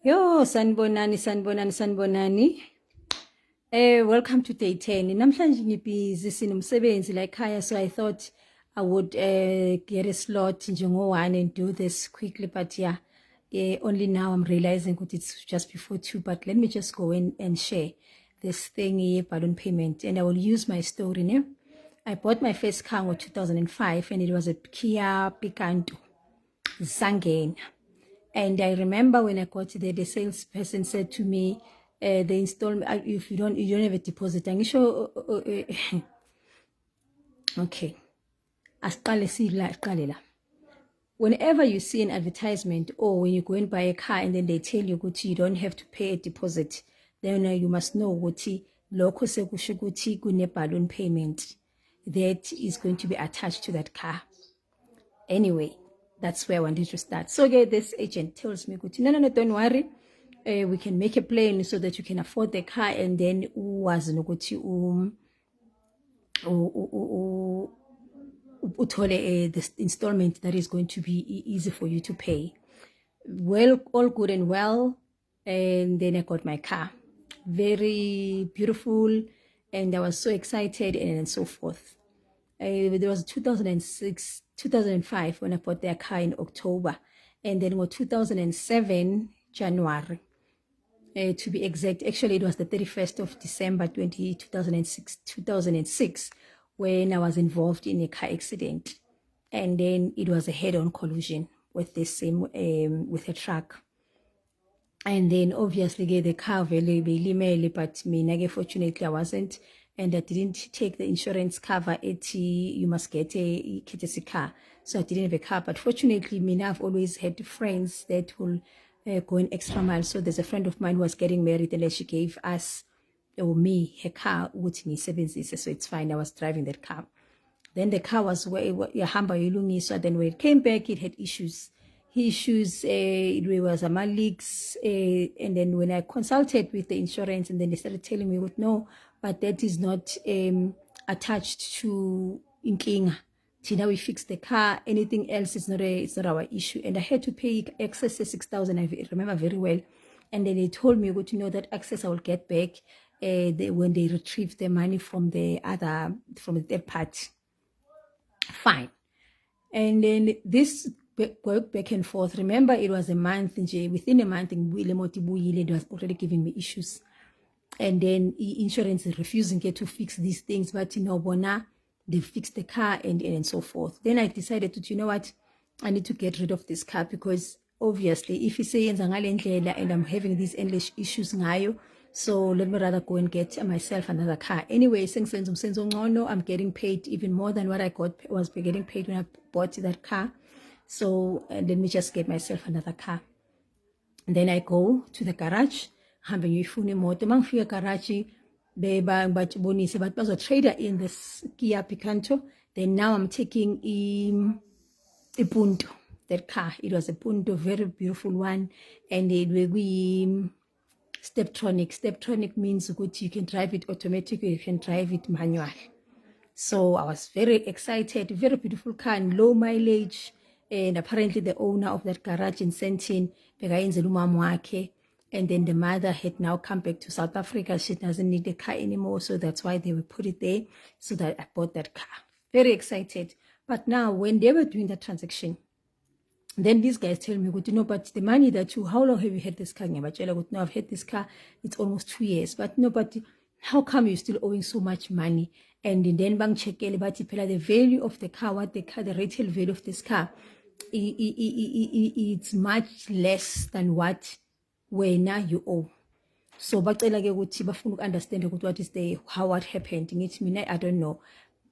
Yo, sanibonani. Welcome to day 10. Namhlanje ngibusy sinomsebenzi la ekhaya, so I thought I would get a slot njengo-1 and do this quickly, but yeah, only now I'm realizing that it's just before 2, but let me just go in and share this thing here, balloon payment, and I will use my story. Ne? I bought my first car in 2005 and it was a Kia Picanto, Zangen. And I remember when I got there, the salesperson said to me, the installment, if you don't have a deposit. I'm sure, okay. Whenever you see an advertisement or when you go and buy a car and then they tell you that you don't have to pay a deposit, then you must know ukuthi lokho sekusho ukuthi kune balloon payment that is going to be attached to that car. Anyway, that's where I wanted to start. So this agent tells me, no, don't worry. We can make a plan so that you can afford the car, and then this installment that is going to be easy for you to pay. Well, all good and well. And then I got my car. Very beautiful. And I was so excited and so forth. There was 2005 when I bought their car in October, and then was 2007 January, to be exact. Actually, it was the 31st of December 2006 when I was involved in a car accident, and then it was a head-on collision with the same with a truck. And then obviously the car very but me fortunately I wasn't. And I didn't take the insurance cover you must get a car. So I didn't have a car. But fortunately, I've always had friends that will go an extra mile. So there's a friend of mine who was getting married, and then she gave us, or me, her car, which me 7 so it's fine. I was driving that car. Then the car was so then when it came back, it had issues. It was a leaks, and then when I consulted with the insurance, and then they started telling me, no, but that is not attached to Inkinga. Now we fixed the car. Anything else is it's not our issue. And I had to pay excess 6,000. I remember very well. And then they told me, that access I will get back when they retrieve the money from the third party. Fine. And then this worked back and forth. Remember, it was a month. Within a month, it was already giving me issues. And then insurance is refusing to fix these things, but they fixed the car and so forth. Then I decided to, what, I need to get rid of this car, because obviously if you say and I'm having these endless issues ngayo, so let me rather go and get myself another car. Anyway, I'm getting paid even more than what I was getting paid when I bought that car. So let me just get myself another car. And then I go to the garage. Hambe ngiyifuna imoto mangifika garage batshibonise bathi bazotrader in this Kia Picanto. Then now I'm taking a Punto, that car. It was a Punto, very beautiful one, and it will be steptronic means good, you can drive it automatic or you can drive it manual. So I was very excited. Very beautiful car and low mileage, and apparently the owner of that garage in Sentin bekayenzela umama wakhe. And then the mother had now come back to South Africa. She doesn't need the car anymore. So that's why they will put it there. So that I bought that car. Very excited. But now when they were doing the transaction, then these guys tell me, but the money that how long have you had this car? No, I've had this car. It's almost 2 years. But but how come you're still owing so much money? And then bank check the value of the car, the retail value of this car, it's much less than what wena you owe. So bacela ke ukuthi bafuna understand what is what happened. I don't know.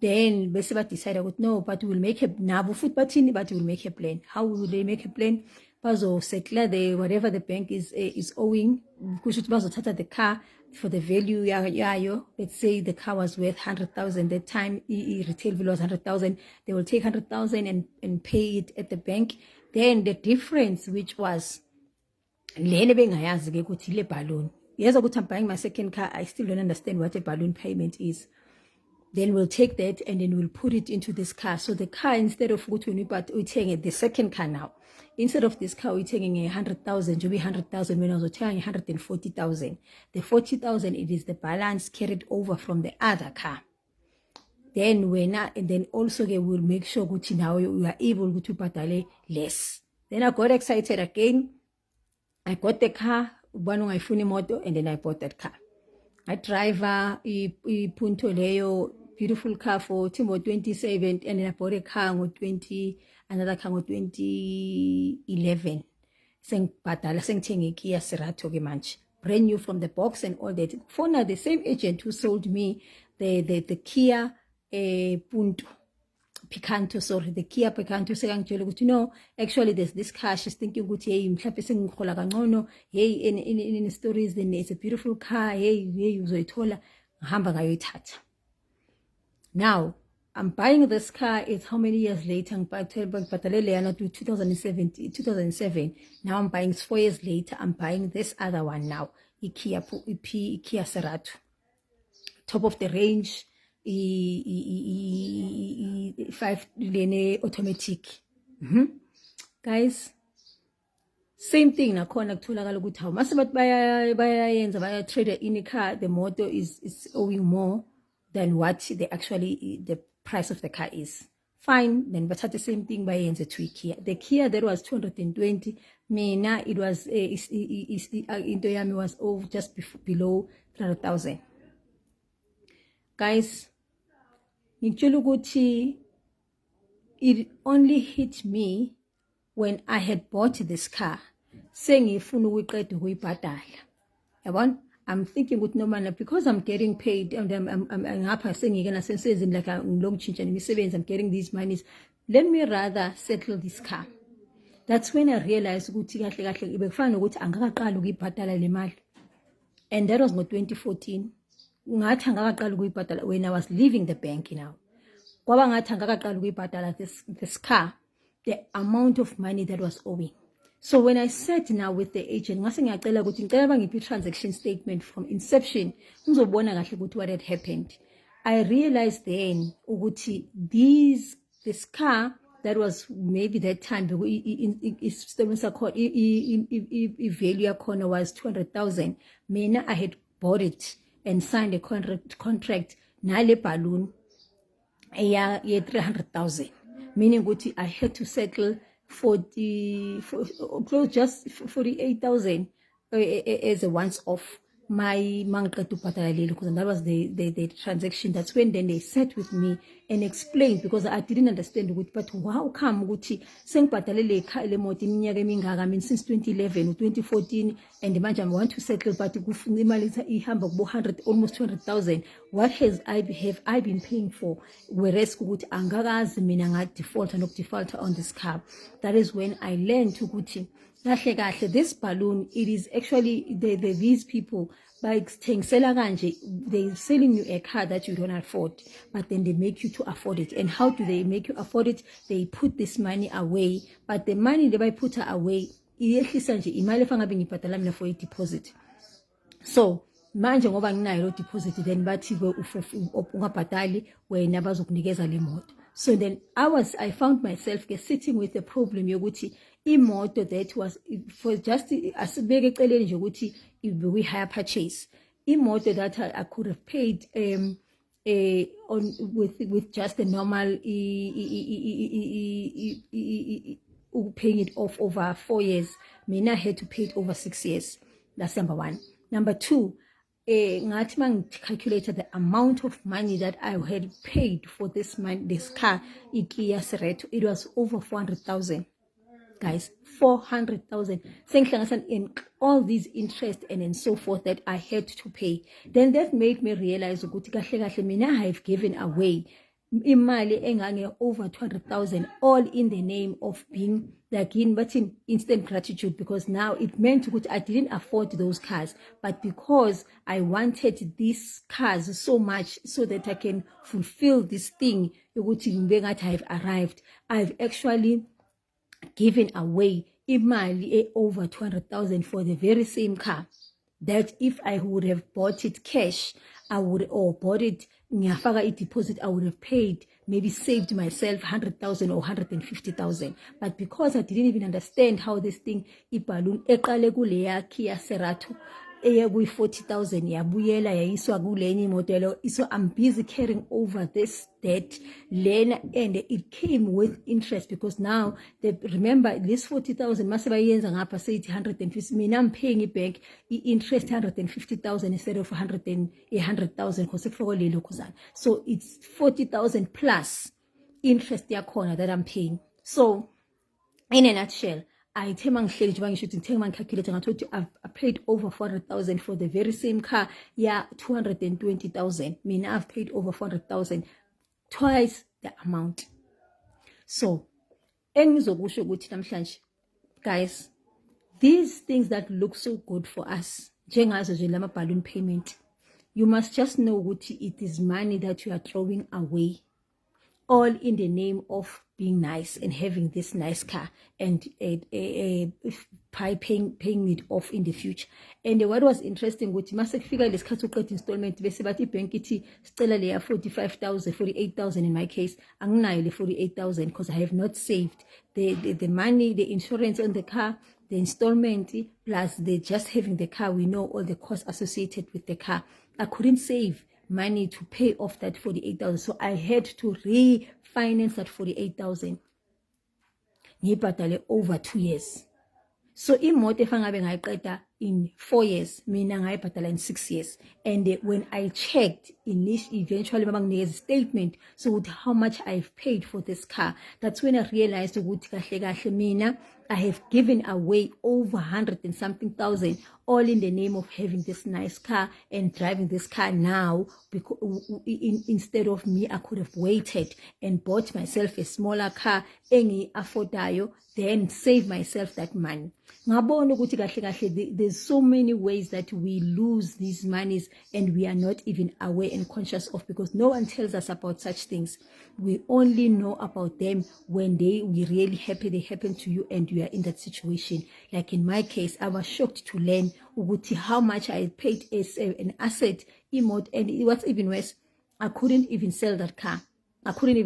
Then bese decide no, but we'll make a but we'll make a plan. How will they make a plan? Bazo settle the whatever the bank is owing. Kushuthi bazothatha the car for the value yayo. Let's say the car was worth 100,000 that time. Retail value was 100,000. They will take 100,000 and pay it at the bank. Then the difference, which was balloon. Yes, I'm buying my second car. I still don't understand what a balloon payment is. Then we'll take that and then we'll put it into this car. So the car, instead of what we taking the second car now, instead of this car, we're taking 100,000, to be 100,000 when I was taking 140,000. The 40,000, it is the balance carried over from the other car. Then and then also we'll make sure that now we are able to pay less. Then I got excited again. I got the car, and then I bought that car. I driver, punto leo, beautiful car for 27, and then I bought a car another car 2011. Sengithenge Kia Cerato ke manje, brand new from the box and all that. For now, the same agent who sold me the Kia Punto. Picanto, sorry, the Kia Picanto, no, actually there's this car, she's thinking, hey, in stories, then it's a beautiful car, hey, now, I'm buying this car, it's how many years later? 2007. Now I'm buying 4 years later, I'm buying this other one now, Kia Cerato. Top of the range, 5-lane automatic. Guys, same thing nakhona kutholakala ukuthi how mase bathi bayayenza baya trade in a car, the motor is owing more than what the price of the car is. Fine, then but the same thing bayenze to Kia. The Kia that was 220, mina it was into yami was over just below 300,000. Guys, it only hit me when I had bought this car. Saying I'm thinking with no man, because I'm getting paid and I'm happy saying you're gonna sense like a long change and I'm getting these monies. Let me rather settle this car. That's when I realized and that was in 2014. When I was leaving the bank now. This car, the amount of money that was owing. So when I sat now with the agent, transaction statement from inception, what had happened. I realized then this car that was maybe that time value corner was 200,000. I had bought it and signed a contract nale balloon a 300,000, meaning I had to settle close just 48,000 as a once off. My manka to patalele, because that was the transaction. That's when then they sat with me and explained, because I didn't understand it. But how come Gucci seng patalele since 2011 or 2014, and the man want to settle, but almost 200,000. What have I been paying for? Whereas default and not default on this car. That is when I learned to Gucci. This balloon, it is actually these people by they're selling you a car that you don't afford, but then they make you to afford it. And how do they make you afford it? They put this money away, but the money they put away, for a deposit. So manje ngoba nginayo deposit, then bathi ungabhadali wena bazokunikeza le moto. So then I found myself sitting with the problem yokuthi imoto that was for just asibeke eceleni nje ukuthi we hire purchase. Imoto that I could have paid with just the normal paying it off over 4 years. Mina had to pay it over 6 years. That's number one. Number two, calculated the amount of money that I had paid for this car, Kia Cerato. It was over 400,000. Guys, 400,000. In all these interest and so forth that I had to pay. Then that made me realize I have given away imali engange over 200,000, all in the name of being but in instant gratitude, because now it meant that I didn't afford those cars, but because I wanted these cars so much so that I can fulfill this thing that I have arrived, I've actually given away imali over 200,000 for the very same car that if I would have bought it cash, I would, or bought it ngiyafaka i-deposit, I would have paid, maybe saved myself 100,000 or 150,000. But because I didn't even understand how this thing, i-balloon, eqale kuleya Kia Cerato, eye kuyi 40,000 yabuyela yayiswa kulenye modelo. So I'm busy carrying over this debt lena, and it came with interest because now remember this 40,000 mase bayenza ngapha say 150, mina I'm paying ibank interest 150,000 instead of 100,000 because kufokolelo khuzana. So it's 40,000 plus interest yakhona that I'm paying. So in a nutshell, I paid over 400,000 for the very same car. Yeah, 220,000. Mean I've paid over 400,000, twice the amount. So, guys, these things that look so good for us, balloon payment, you must just know what it is money that you are throwing away, all in the name of being nice and having this nice car and paying it off in the future. And what was interesting, which must figure this car to installment, basically bank it still a 45,000, 48,000 in my case. I'm not 48,000 because I have not saved the money, the insurance on the car, the installment, plus the just having the car. We know all the costs associated with the car. I couldn't save money to pay off that 48,000, so I had to refinance that 48,000 ngibhadale over 2 years. So imoto efangabe ngayiqeda in 4 years, mina ngayibhadala in 6 years. And when I checked eventually babanginikeza statement so how much I've paid for this car, that's when I realized ukuthi kahle kahle mina I have given away over 100 and something thousand, all in the name of having this nice car and driving this car now. Because instead of me, I could have waited and bought myself a smaller car, engi affordayo, then save myself that money. There's so many ways that we lose these monies and we are not even aware and conscious of, because no one tells us about such things. We only know about them when we really happy they happen to you and you are in that situation. Like in my case, I was shocked to learn how much I paid as an asset, and what's even worse, I couldn't even sell that car. Actually,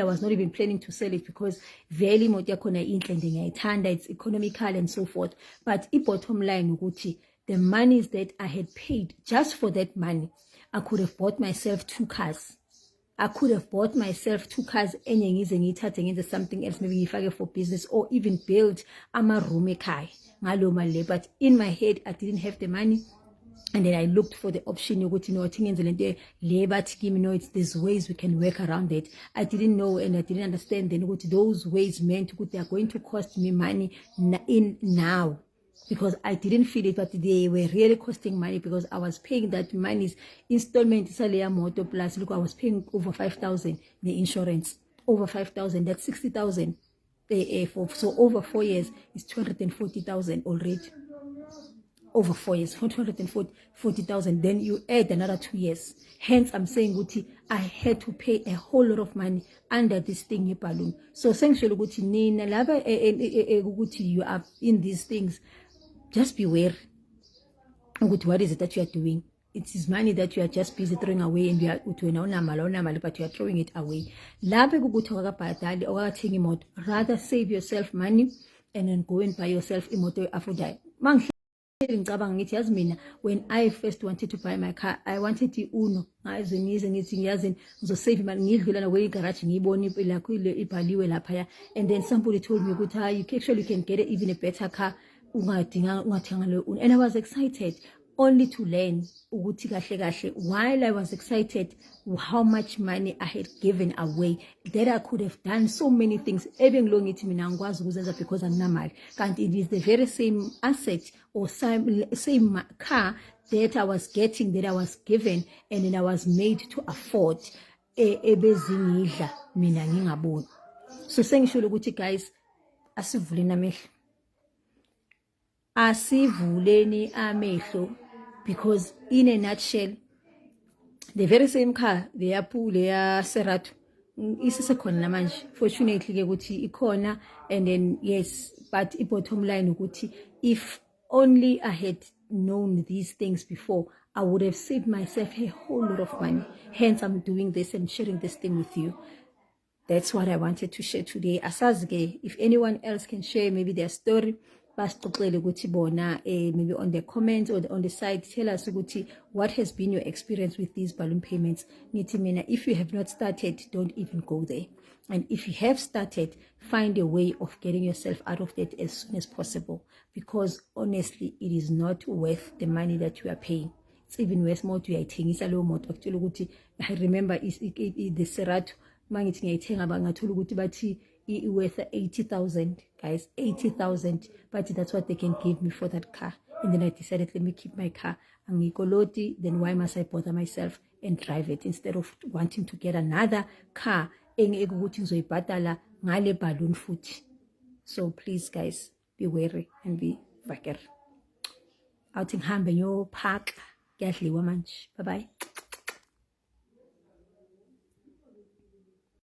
I was not even planning to sell it because very it's economical and so forth. But the bottom line, the monies that I had paid just for that money, I could have bought myself 2 cars. And something else, maybe for business, or even build a room car. But in my head, I didn't have the money. And then I looked for the option, there's ways we can work around it. I didn't know and I didn't understand then what those ways meant. They are going to cost me money now, because I didn't feel it, but they were really costing money because I was paying that money's installment. Motor plus, look, I was paying over 5,000, the insurance, over 5,000, that's 60,000. So over 4 years, it's 240,000 already. Over 4 years, 240,000. Then you add another 2 years. Hence, I'm saying, Guti, I had to pay a whole lot of money under this thing, balloon. So, essentially, Guti, Nina, lava, Guti, you are in these things. Just beware. Guti, what is it that you are doing? It is money that you are just busy throwing away, and you are but you are throwing it away. Rather save yourself money and then go and buy yourself a motor after. When I first wanted to buy my car, I wanted the Uno. And then somebody told me, you actually can get even a better car. And I was excited, only to learn while I was excited how much money I had given away, that I could have done so many things. Because I'm not, and it is the very same asset or same car that I was getting, that I was given, and then I was made to afford. So saying guys, asivuleni amehlo, because in a nutshell, the very same car, the Cerato, isisekhona namanje. Fortunately ke ukuthi ikhona, and then yes, but bottom line ukuthi if only I had known these things before, I would have saved myself a whole lot of money. Hence, I'm doing this and sharing this thing with you. That's what I wanted to share today. Asazi, if anyone else can share maybe their story, maybe on the comments or on the side, tell us what has been your experience with these balloon payments. If you have not started, don't even go there. And if you have started, find a way of getting yourself out of that as soon as possible, because honestly, it is not worth the money that you are paying. It's even worth more to uyayithengisa leyo moto. I remember the Serato mangithi ngiyayithenga bangathola ukuthi bathi worth 80,000, guys, 80,000, but that's what they can give me for that car. And then I decided, let me keep my car. Angikoloti, then why must I bother myself and drive it instead of wanting to get another car engeke ukuthi ngizoyibhadala ngale balloon futhi. So please guys, be wary and be vaker. Awuthi ngihambe ngiyophaka, kuyadliwa manje. Bye bye.